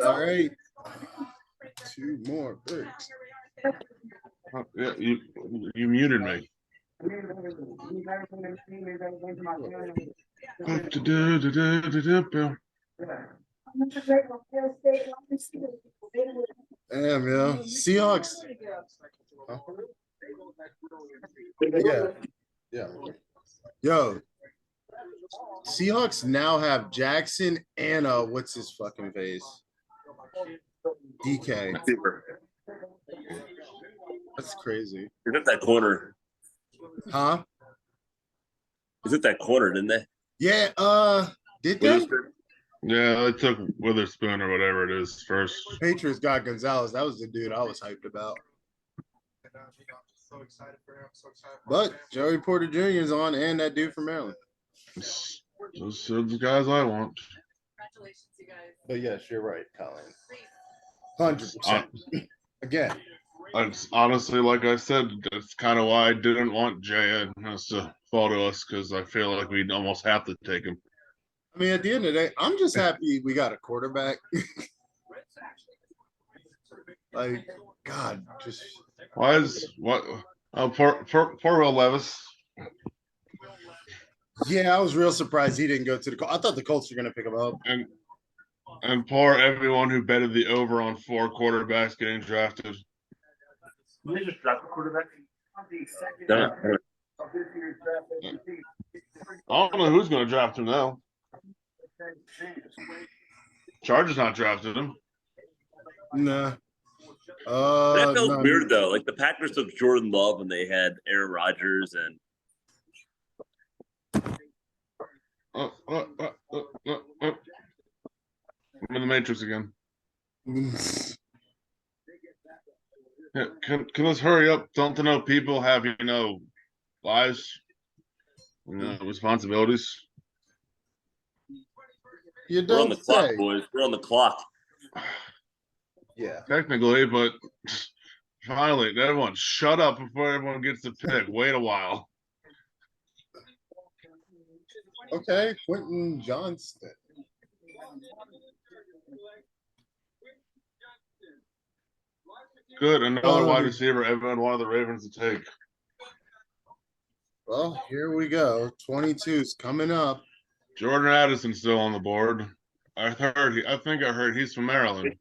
All right. Two more picks. Oh, yeah, you muted me. Damn, yo. Seahawks. Yeah. Yeah. Yo. Seahawks now have Jackson and what's his fucking face? DK. That's crazy. Is it that corner? Huh? Is it that corner, didn't they? Yeah, did they? Yeah, they took Witherspoon or whatever it is first. Patriots got Gonzalez. That was the dude I was hyped about. But Joey Porter Jr. is on, and that dude from Maryland. Those are the guys I want. Congratulations, you guys. But yes, you're right, Colin. 100%. Again. It's honestly, like I said, that's kind of why I didn't want JN has to fall to us, because I feel like we'd almost have to take him. I mean, at the end of the day, I'm just happy we got a quarterback. Like, God, just why is what? Poor Will Levis. Yeah, I was real surprised he didn't go to the Colts. I thought the Colts were going to pick him up. And poor everyone who betted the over on 4 quarterbacks getting drafted. They just draft a quarterback. I don't know who's going to draft him now. Chargers not drafted him. Nah. That felt weird though. Like the Packers took Jordan Love and they had Aaron Rodgers and. I'm in the Matrix again. Yeah, can us hurry up? Don't you know people have lives, responsibilities. You We're don't on the clock, boys. We're on the clock. Yeah, technically, but finally, everyone shut up before everyone gets to pick. Wait a while. Okay, Quentin Johnston. Good, another wide receiver everyone wanted the Ravens to take. Well, here we go. 22's coming up. Jordan Addison's still on the board. I think I heard he's from Maryland.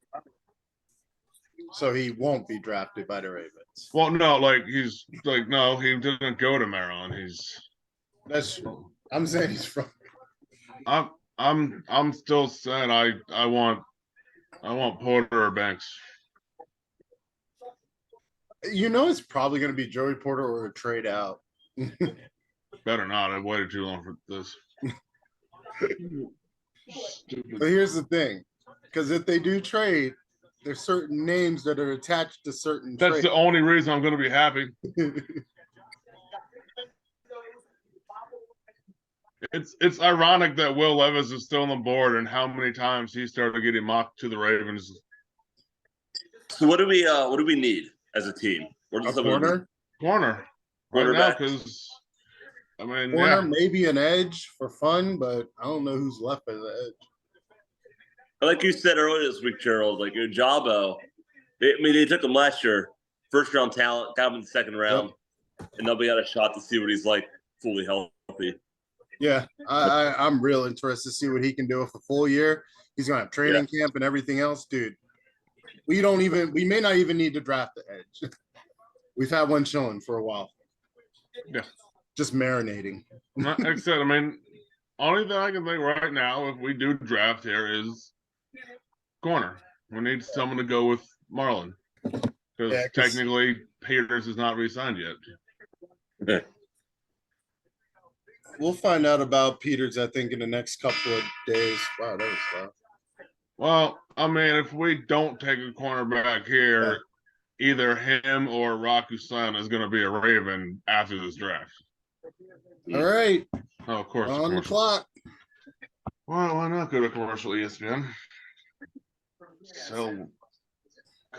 So he won't be drafted by the Ravens. Well, no, no, he didn't go to Maryland. I'm saying he's from. I'm still saying I want Porter or Banks. It's probably going to be Joey Porter or a trade out. Better not. I've waited too long for this. But here's the thing, because if they do trade, there's certain names that are attached to certain. That's the only reason I'm going to be happy. It's ironic that Will Levis is still on the board, and how many times he started getting mocked to the Ravens. So what do we need as a team? Corner right now, because corner, maybe an edge for fun, but I don't know who's left as an edge. Like you said earlier this week, Gerald, like Jabo, they took him last year, first round talent, got him in the second round, and nobody got a shot to see what he's like fully healthy. Yeah, I'm real interested to see what he can do for a full year. He's gonna have training camp and everything else, dude. We may not even need to draft the edge. We've had one chilling for a while. Yeah, just marinating. Like I said, only thing I can think right now, if we do draft here, is corner. We need someone to go with Marlon, because technically Peters is not re-signed yet. We'll find out about Peters, I think, in the next couple of days. Wow, that was tough. Well, if we don't take a cornerback here, either him or Rock Hussein is going to be a Raven after this draft. All right. Oh, of course. On the clock. Well, why not go to commercial ESPN?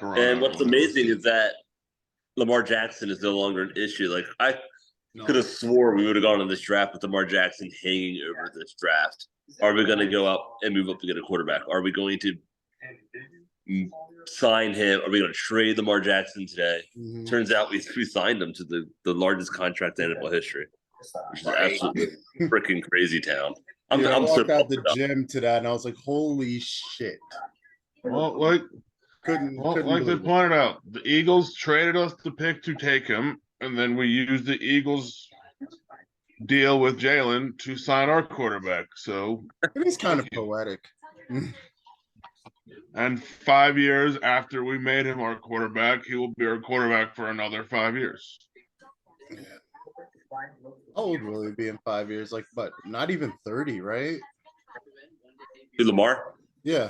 And what's amazing is that Lamar Jackson is no longer an issue. Like Could have swore we would have gone in this draft with Lamar Jackson hanging over this draft. Are we going to go up and move up to get a quarterback? Are we going to sign him? Are we going to trade Lamar Jackson today? Turns out we signed him to the largest contract in NFL history, which is absolutely freaking crazy town. I walked out the gym to that, and I was like, "Holy shit!" Well, like they pointed out, the Eagles traded us the pick to take him, and then we used the Eagles deal with Jalen to sign our quarterback. So it is kind of poetic. And 5 years after we made him our quarterback, he will be our quarterback for another 5 years. Yeah. How old will he be in 5 years? Like, but not even 30, right? Lamar? Yeah.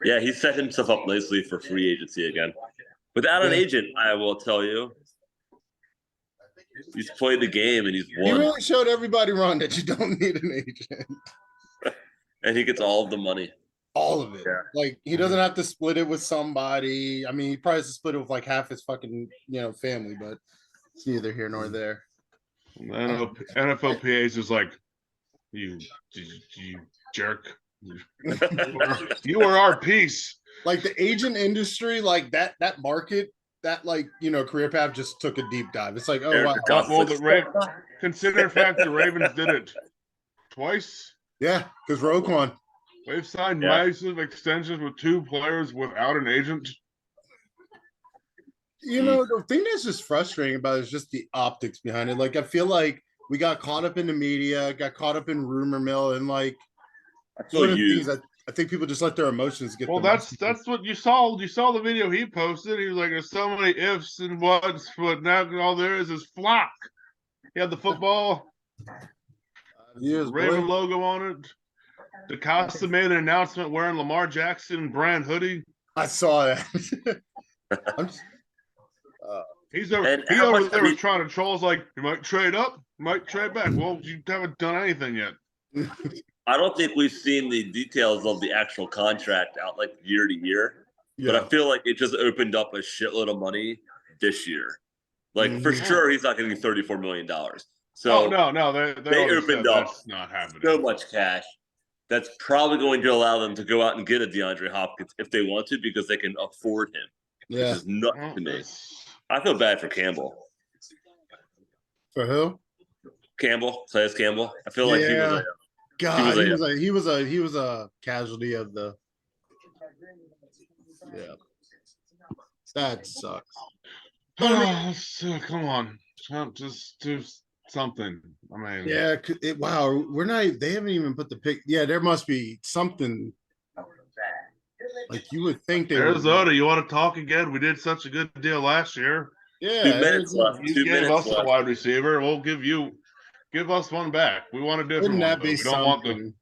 Yeah, he set himself up nicely for free agency again. Without an agent, I will tell you. He's played the game and he's won. He really showed everybody wrong that you don't need an agent. And he gets all of the money. All of it. Yeah. Like, he doesn't have to split it with somebody. I mean, he probably has to split it with like half his fucking, family, but it's neither here nor there. NFLPA is just like, you jerk. You were our piece. Like the agent industry, like that market, that career path just took a deep dive. It's like, oh wow. Well, consider the fact the Ravens did it twice. Yeah, because Roquan. They've signed massive extensions with 2 players without an agent. The thing that's just frustrating about it is just the optics behind it. Like, I feel like we got caught up in the media, got caught up in rumor mill, and like, I think people just let their emotions get. Well, that's what you saw. You saw the video he posted. He was like, "There's so many ifs and buts, but now all there is flock." He had the football, Raven logo on it. DeCosta made an announcement wearing Lamar Jackson brand hoodie. I saw that. He's over there was trying to troll. Like, you might trade up, you might trade back. Well, you haven't done anything yet. I don't think we've seen the details of the actual contract out like year to year, but I feel like it just opened up a shitload of money this year. Like for sure, he's not going to be $34 million. So no, they opened up not happening. So much cash that's probably going to allow them to go out and get a DeAndre Hopkins if they want to, because they can afford him. Yeah, which is nuts to me. I feel bad for Campbell. For who? Campbell, Calais Campbell. I feel like he was he was a casualty of the. Yeah, that sucks. Come on, just do something. I mean, yeah. Wow, we're not. They haven't even put the pick. Yeah, there must be something. Like you would think they. Arizona, you want to talk again? We did such a good deal last year. Yeah, 2 minutes left. You gave us a wide receiver. We'll give us one back. We want a different one. We don't want them.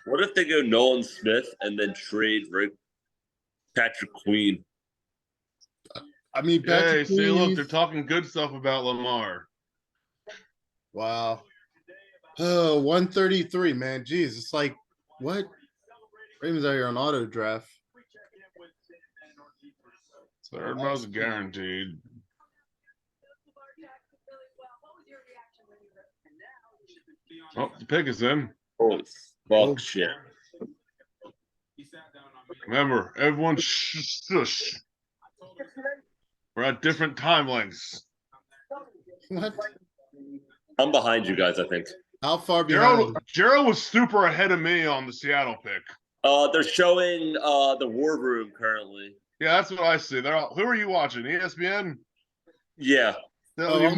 What if they go Nolan Smith and then trade Patrick Queen? I mean, hey, see, look, they're talking good stuff about Lamar. Wow. Oh, 133, man. Jeez, it's like, what? Ravens out here on auto draft. Third most guaranteed. Oh, the pick is in. Holy fuck shit. Remember, everyone shush. We're at different time lengths. What? I'm behind you guys, I think. How far behind? Gerald was super ahead of me on the Seattle pick. They're showing the War Room currently. Yeah, that's what I see. Who are you watching? ESPN? Yeah. You and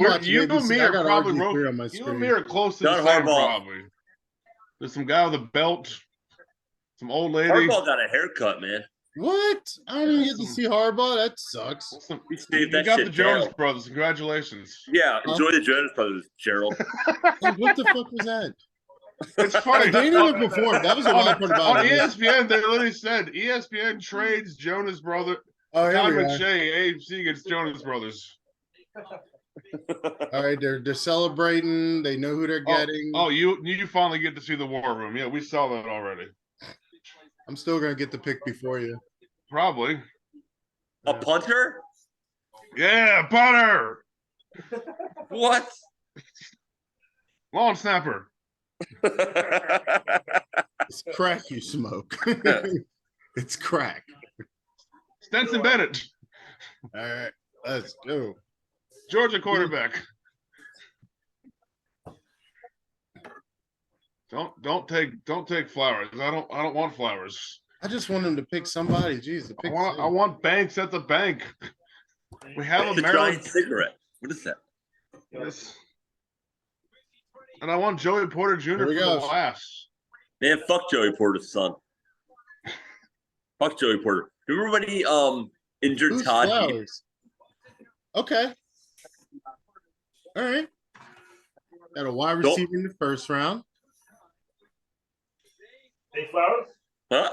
me are probably you and me are close to the same, probably. There's some guy with a belt, some old lady. Harbaugh got a haircut, man. What? I don't even get to see Harbaugh. That sucks. You got the Jonas Brothers. Congratulations. Yeah, enjoy the Jonas Brothers, Gerald. What the fuck was that? It's funny. They didn't even perform. That was the wild part about it. On ESPN, they literally said ESPN trades Jonas Brothers. Oh, Tom McShay, AFC gets Jonas Brothers. All right, they're celebrating. They know who they're getting. Oh, you finally get to see the War Room. Yeah, we saw that already. I'm still gonna get the pick before you. Probably. A punter? Yeah, punter. What? Long snapper. It's crack you smoke. It's crack. Stenson Bennett. All right, let's go. Georgia quarterback. Don't take Flowers. I don't want Flowers. I just want him to pick somebody. Jeez, to pick I want Banks at the bank. We have It's a a Maryland giant cigarette. What is that? Yes. And I want Joey Porter Jr. for the last. Man, fuck Joey Porter's son. Fuck Joey Porter. Remember when he injured Who's Todd? Flowers? Okay. All right. Got a wide receiver in the first round. Zay Flowers? Huh?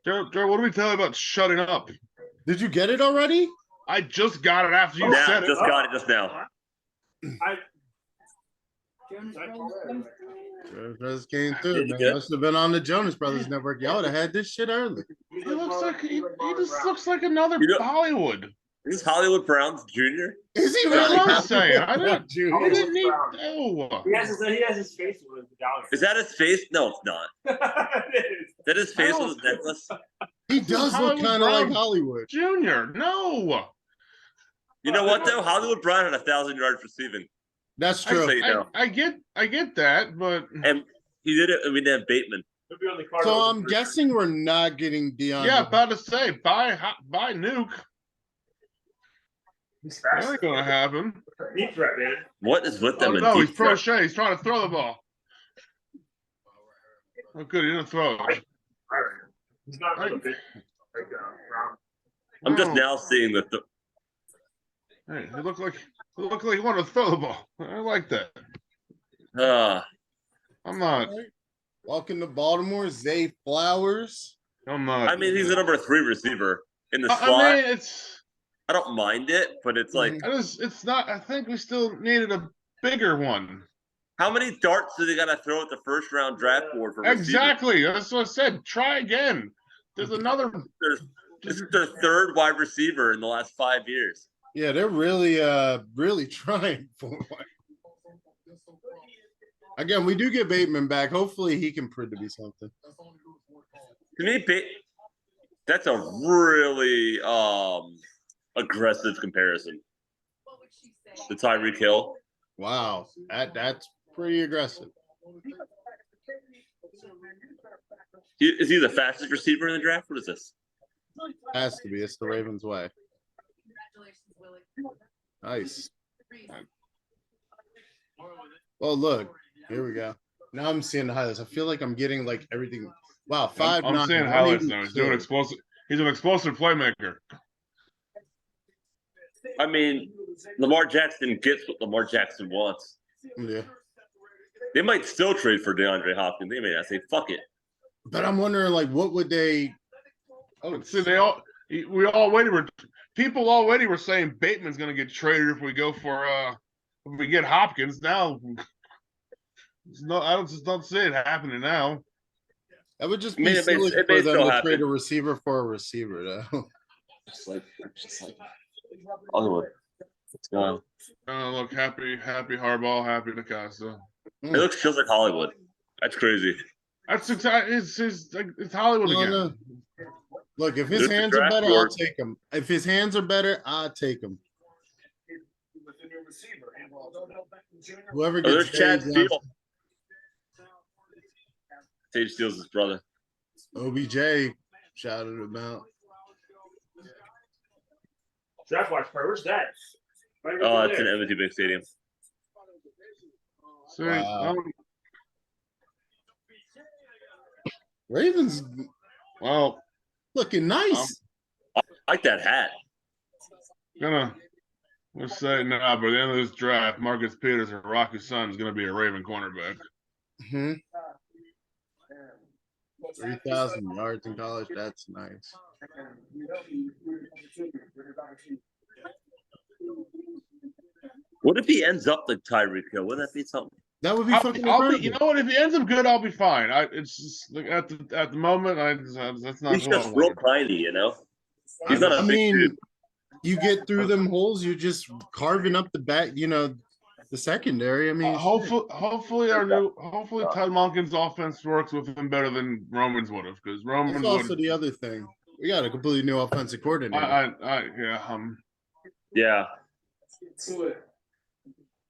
Jared, what do we tell you about shutting up? Did you get it already? I just got it after you said it. Just got it just now. Jonas Brothers came through, man. Must have been on the Jonas Brothers Network. Y'all would have had this shit early. He just looks like another Hollywood. This is Hollywood Browns Jr. Is he That's really? what I'm saying. I didn't need. Oh. He has his face with the dollar. Is that his face? No, it's not. Is that his face with his necklace? He does look kind of like Hollywood. Junior, no. You know what though? Hollywood Brown had 1,000 yards receiving. That's true. I get that, but And he did it. We didn't have Bateman. So I'm guessing we're not getting Deion. yeah, about to say buy Nuke. He's That fast. ain't gonna happen. Deep threat, man. What is with Oh, them? no, he's crochet. He's trying to throw the ball. Oh, good. He didn't throw it. All right. He's not a bit like round. I'm just now seeing that. Hey, he looked like he wanted to throw the ball. I like that. I'm not. Welcome to Baltimore, Zay Flowers. I'm not. I mean, he's a number 3 receiver in the slot. I mean, I don't mind it, but it's like, it's not. I think we still needed a bigger one. how many darts do they got to throw at the first round draft board for receivers? Exactly. That's what I said. Try again. There's another. This is their 3rd wide receiver in the last 5 years. Yeah, they're really trying for one. Again, we do get Bateman back. Hopefully he can prove to be something. To me, that's a really aggressive comparison. What would she say? The Tyreek Hill. Wow, that's pretty aggressive. Is he the fastest receiver in the draft? What is this? Has to be. It's the Ravens' way. Congratulations, Willie. Nice. Well, look, here we go. Now I'm seeing the highlights. I feel like I'm getting like everything. Wow, 5'9". I'm seeing highlights now. He's doing explosive. He's an explosive playmaker. I mean, Lamar Jackson gets what Lamar Jackson wants. Yeah, They might still trade for DeAndre Hopkins. They may not say fuck it. but I'm wondering, like, what would they? Oh, See, people already were saying Bateman's going to get traded if we go for if we get Hopkins. Now, I just don't see it happening now. that would just I mean, be it may- silly it for may them still to happen. trade a receiver for a receiver, though. Just like Hollywood. What's going on? Look, happy Harbaugh, happy DeCosta. It looks just like Hollywood. That's crazy. That's exactly it's Hollywood No, again. no. Look, if his There's the hands are draft better, I'll board. take him. If his hands are better, I'll take him. Whoever Oh, gets there's Chad Jay Steele. Johnson- Sage Steele's his brother. OBJ shouted him out. Draft watch party. Where's that? Oh, it's in M&T Bank Stadium. See, Wow. Ravens well, looking nice. I like that hat. let's say now, by the end of this draft, Marcus Peters or Rocky Sun is going to be a Raven cornerback. 3,000 yards in college. That's nice. What if he ends up like Tyreek Hill? Wouldn't that be something? That would be fucking I'll be, incredible. you know what? If he ends up good, I'll be fine. It's just like at the moment, that's not. He's what I just real want. tiny, you know. He's not a I big mean, dude. You get through them holes, you're just carving up the back, the secondary. I mean, hopefully Todd Monken's offense works with him better than Roman's would have, because Roman that's also the other thing. We got a completely new offensive coordinator. Yeah.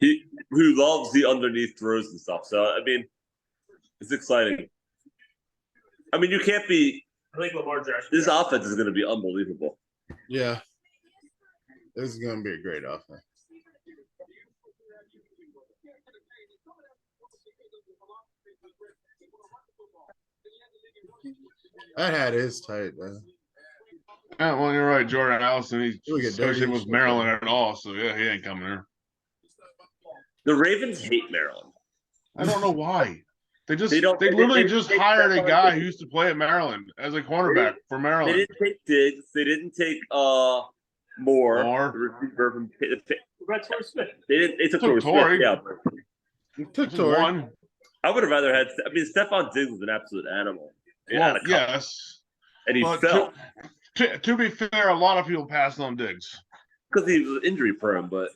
He who loves the underneath throws and stuff. So I mean, it's exciting. I mean, you can't be. I think Lamar Jackson. This offense is going to be unbelievable. Yeah, this is going to be a great offense. That hat is tight, though. Yeah, well, you're right. Jordan Allison, he's associated with Maryland there. at all, so yeah, he ain't coming here. The Ravens hate Maryland. I don't know why. They literally just hired a guy who used to play at Maryland as a cornerback for Maryland. They didn't take Diggs. They didn't take Moore. The receiver from Smith. They took Torrey. Yeah, took Torrey. I would have rather had. I mean, Stephon Diggs was an absolute animal. Well, yes, and he fell. To be fair, a lot of people passed on Diggs because he was injury prone, but.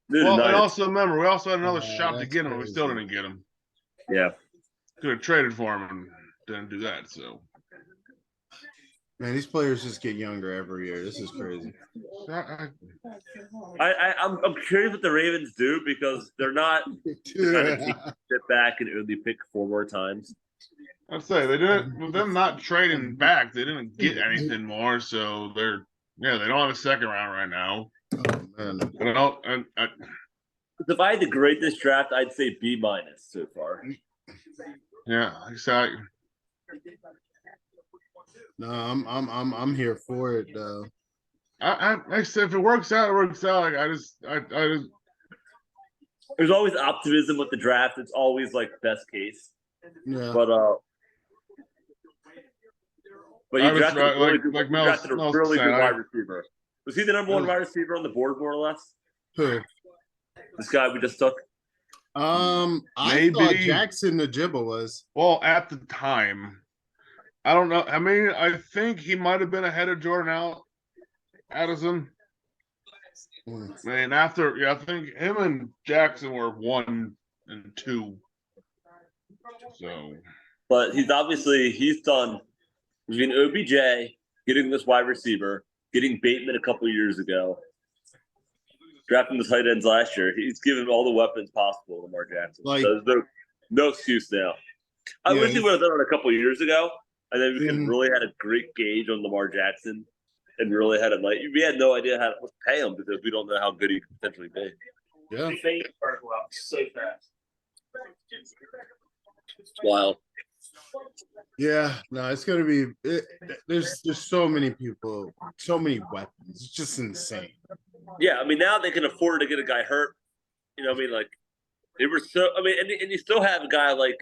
Well, and also remember, we also had another shot to get him, and we still didn't get him. Yeah. Could have traded for him and didn't do that, so. Man, these players just get younger every year. This is crazy. I'm curious what the Ravens do, because they're not kind of sit back and only pick 4 more times. I'd say they didn't. With them not trading back, they didn't get anything more, so they don't have a second round right now. Oh, man. If I had to grade this draft, I'd say B- so far. Yeah, exactly. No, I'm here for it though. I said, if it works out, it works out. Like, I just. There's always optimism with the draft. It's always like best case. Yeah. But you drafted a really good wide receiver. Was he the number 1 wide receiver on the board, more or less? Who? This guy we just took. I thought Jackson Najibba was. Well, at the time, I don't know. I mean, I think he might have been ahead of Jordan Addison. I mean, I think him and Jackson were 1 and 2. So, but he's done between OBJ, getting this wide receiver, getting Bateman a couple years ago, drafting the tight ends last year. He's given all the weapons possible to Lamar Jackson. So there's no excuse now. I wish he would have done it a couple years ago, and then we could really had a great gauge on Lamar Jackson, and really had we had no idea how to pay him, because we don't know how good he could potentially be. Yeah. So fast. It's wild. Yeah, no, it's gonna be. There's so many people, so many weapons. It's just insane. Yeah, I mean, now they can afford to get a guy hurt. You know, what I mean, like they were so. I mean, and you still have a guy like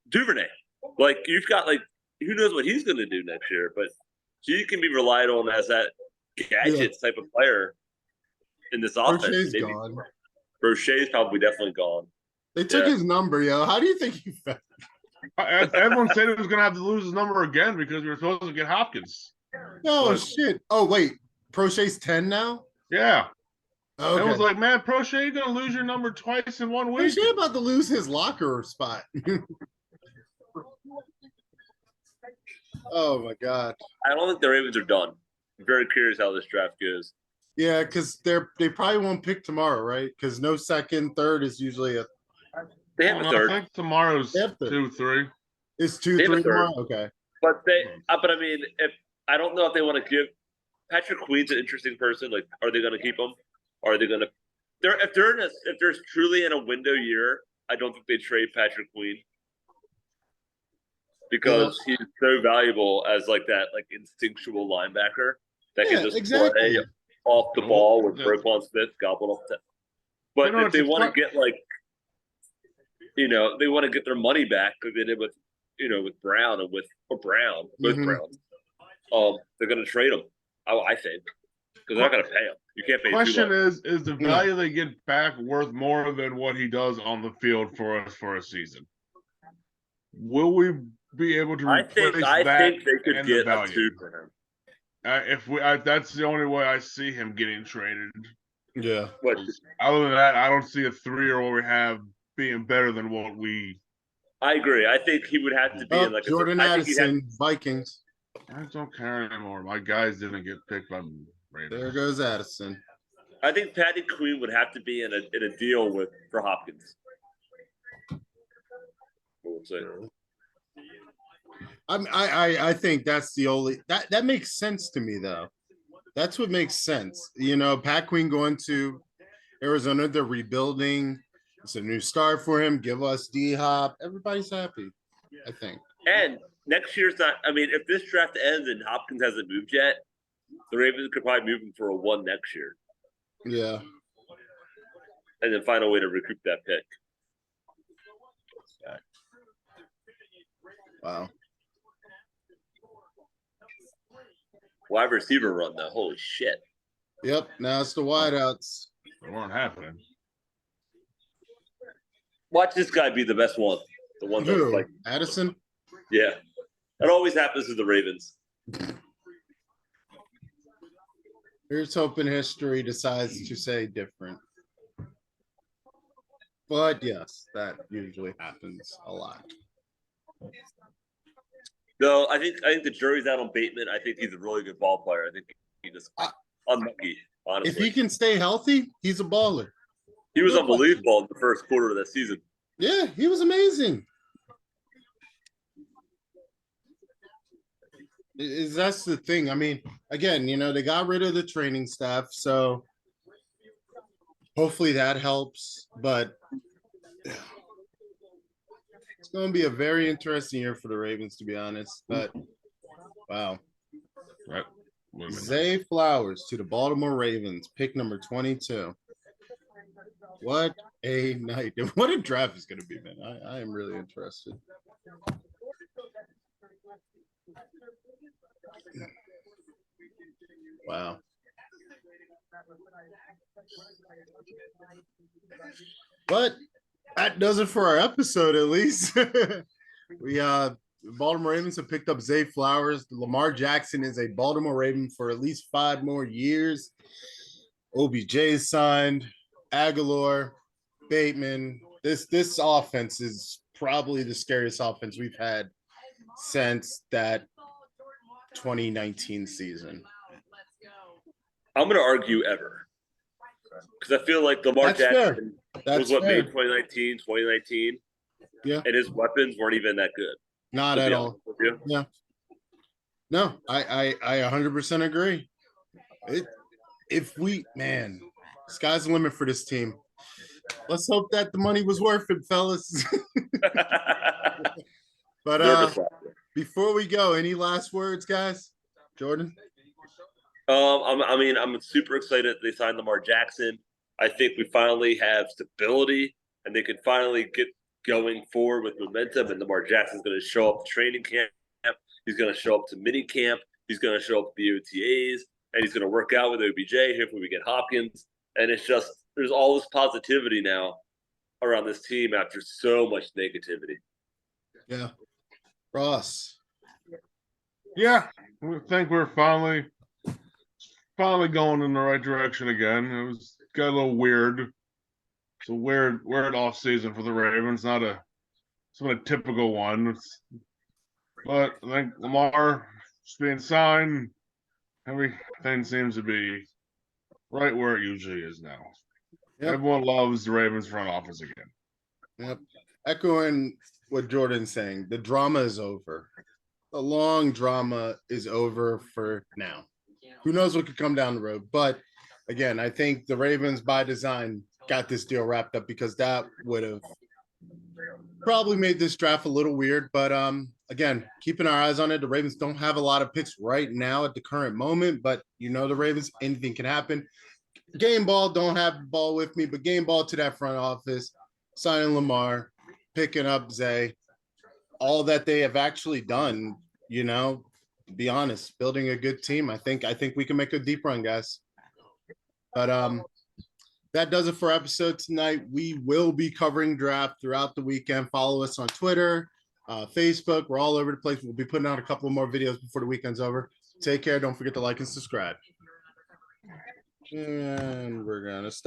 Duvernay. Like you've got who knows what he's going to do next year, but he can be relied on as that gadget type of player in this offense. Roche's gone. Roche's probably definitely gone. They took his number, yo. How do you think he felt? Everyone said he was going to have to lose his number again because we were supposed to get Hopkins. Oh, shit. Oh, wait. Prochet's 10 now? Yeah. Okay. I was like, man, Prochet, you're going to lose your number twice in 1 week. Prochet about to lose his locker spot. Oh, my God. I don't think the Ravens are done. I'm very curious how this draft goes. Yeah, because they probably won't pick tomorrow, right? Because no second, third is usually a. They have a third. I think tomorrow's 2-3. It's 2-3 tomorrow. Okay. But I mean, I don't know if they want to give Patrick Queen's an interesting person. Like, are they going to keep him? Or are they going to? If there's truly in a window year, I don't think they trade Patrick Queen because he's so valuable as that instinctual linebacker that can just play off the ball with Roquan Smith gobbling off the. But if they want to get they want to get their money back like they did with Brown and with Brown, both Browns. They're going to trade him, I think, because they're not going to pay him. You can't pay. Question is the value they get back worth more than what he does on the field for us for a season? Will we be able to I replace think that they could and the get a value. 2 for him. That's the only way I see him getting traded. Yeah. What? Other than that, I don't see a 3-year-old we have being better than what we. I agree. I think he would have to be in like Jordan I think he'd have- Addison, Vikings. I don't care anymore. My guys didn't get picked by Raiders. There goes Addison. I think Patty Queen would have to be in a deal for Hopkins. We'll say. I think that's the only that makes sense to me though. That's what makes sense. You know, Pat Queen going to Arizona, they're rebuilding. It's a new start for him. Give us D-Hop. Everybody's happy, I think. And next year's not. I mean, if this draft ends and Hopkins hasn't moved yet, the Ravens could probably move him for a 1 next year. Yeah. And then find a way to recoup that pick. Wow. Wide receiver run though. Holy shit. Yep. Now it's the wideouts. They weren't happening. Watch this guy be the best one. The one that's Who? like Addison? yeah. That always happens to the Ravens. Here's hoping history decides to say different. But yes, that usually happens a lot. No, I think the jury's out on Bateman. I think he's a really good ball player. I think he just unlucky, honestly. If he can stay healthy, he's a baller. He was unbelievable in the first quarter of that season. Yeah, he was amazing. That's the thing. I mean, again, you know, they got rid of the training staff, so hopefully that helps. But it's going to be a very interesting year for the Ravens, to be honest. But wow. Right. Zay Flowers to the Baltimore Ravens, pick number 22. What a night. What a draft is going to be, man. I am really interested. Wow. But that does it for our episode, at least. We Baltimore Ravens have picked up Zay Flowers. Lamar Jackson is a Baltimore Raven for at least 5 more years. OBJ is signed. Aguilar, Bateman. This offense is probably the scariest offense we've had since that 2019 season. I'm going to argue ever. Because I feel like Lamar Jackson was what made 2019. Yeah. And his weapons weren't even that good. Not at all. Yeah. No, I 100% agree. Sky's the limit for this team. Let's hope that the money was worth it, fellas. But before we go, any last words, guys? Jordan? I'm super excited they signed Lamar Jackson. I think we finally have stability and they can finally get going forward with momentum, and Lamar Jackson's going to show up to training camp. He's going to show up to mini camp. He's going to show up to the OTAs, and he's going to work out with OBJ. Hopefully we get Hopkins. And it's just, there's all this positivity now around this team after so much negativity. Yeah. Ross. Yeah, I think we're finally going in the right direction again. It got a little weird. It's a weird off season for the Ravens. Not a typical one. But I think Lamar is being signed. Everything seems to be right where it usually is now. Yep. Everyone loves the Ravens front office again. Yep. Echoing what Jordan's saying, the drama is over. The long drama is over for now. Who knows what could come down the road? But again, I think the Ravens by design got this deal wrapped up because that would have probably made this draft a little weird. But again, keeping our eyes on it. The Ravens don't have a lot of picks right now at the current moment, but you know the Ravens, anything can happen. Game ball, don't have the ball with me, but game ball to that front office, signing Lamar, picking up Zay, all that they have actually done, you know, to be honest, building a good team. I think we can make a deep run, guys. But that does it for episode tonight. We will be covering draft throughout the weekend. Follow us on Twitter, Facebook. We're all over the place. We'll be putting out a couple more videos before the weekend's over. Take care. Don't forget to like and subscribe. And we're gonna stop.